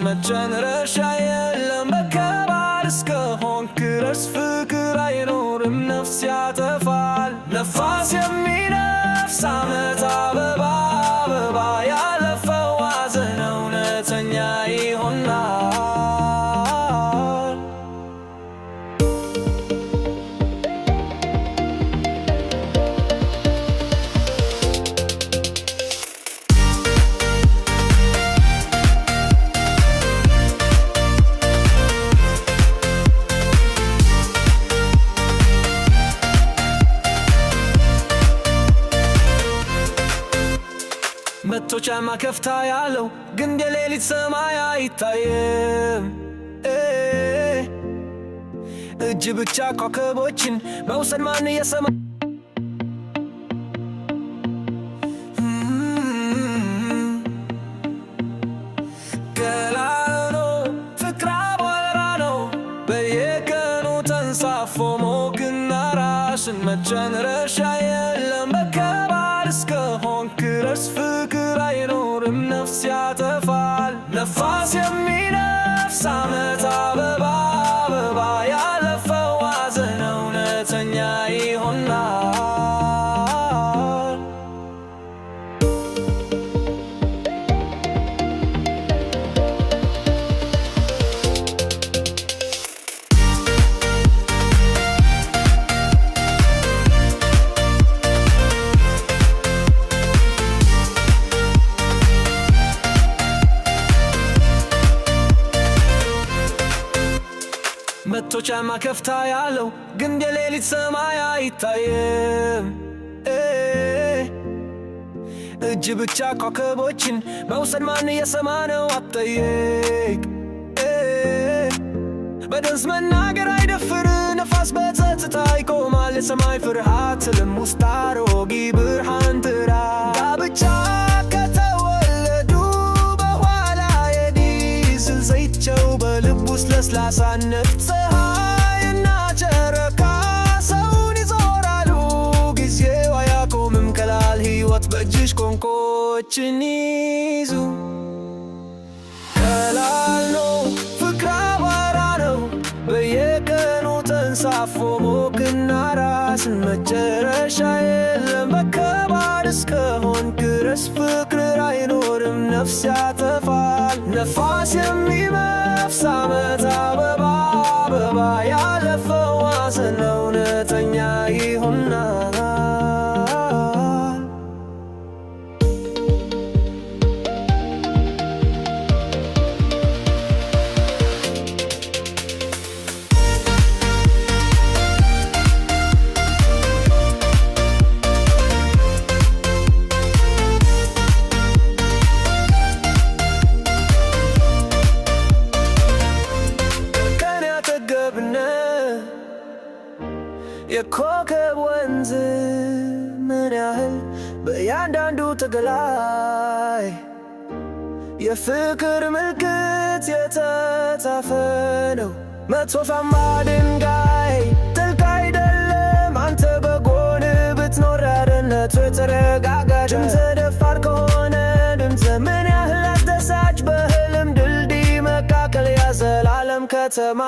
መጨረሻ የለም በከባድ እስከሆንክ ድረስ ፍቅር አይኖርም ነፍስ ያጠፋል ነፋስ የሚነፍስ ዓመት አበባ አበባ ያለፈው ሐዘን እውነተኛ ይሆናል መቶ ጫማ ከፍታ ያለው ግን የሌሊት ሰማይ አይታየም እጅ ብቻ ኮከቦችን መውሰድ ማን የሰማ ገላኖ ፍቅር አቧራ ነው በየቀኑ ተንሳፎ ሞቅና ራስን መጨረሻ የለም በከባድ እስከሆንክ ድረስ ፍቅር አይኖርም ነፍስ ያጠፋል ነፋስ የሚነፍስ ዓመት አበባ አበባ ያለፈው ሐዘን እውነተኛ ይሆናል መቶ ጫማ ከፍታ ያለው ግን የሌሊት ሰማይ አይታየም እጅ ብቻ ኮከቦችን መውሰድ ማን የሰማ ነው አትጠይቅ በድምፅ መናገር አይደፍር ነፋስ በጸጥታ ይቆማል የሰማይ ፍርሃት ልም ውስጥ አሮጌ ብርሃን ጥራ ጋብቻ ከተወለዱ በኋላ የዲዝል ዘይቸው በልብ ውስጥ ለስላሳነት ፀሐይና ጨረቃ ሰውን ይዞራሉ ጊዜው አያቆምም ቀላል ሕይወት በእጅሽ ቋንቋዎችን ይዙ ቀላል ነው ፍቅር አቧራ ነው በየቀኑ ተንሳፎ ሞቅና ራስን መጨረሻ የለም በከባድ እስከሆንክ ድረስ ፍቅር አይኖርም ነፍስ ያጠፋል ነፋስ የሚነፍስ ዓመት አበባ አበባ ያለፈው ሐዘን እውነተኛ ይሆናል የኮከብ ወንዝ ምን ያህል በእያንዳንዱ ተገላይ የፍቅር ምልክት የተጻፈ ነው መቶ ፋማ ድንጋይ ጥልቅ አይደለም አንተ በጎን ብትኖር ያደነቱ የተረጋጋ ድምፅ ደፋር ከሆነ ድምፅ ምን ያህል አስደሳች በህልም ድልድይ መካከል ያዘላለም ከተማ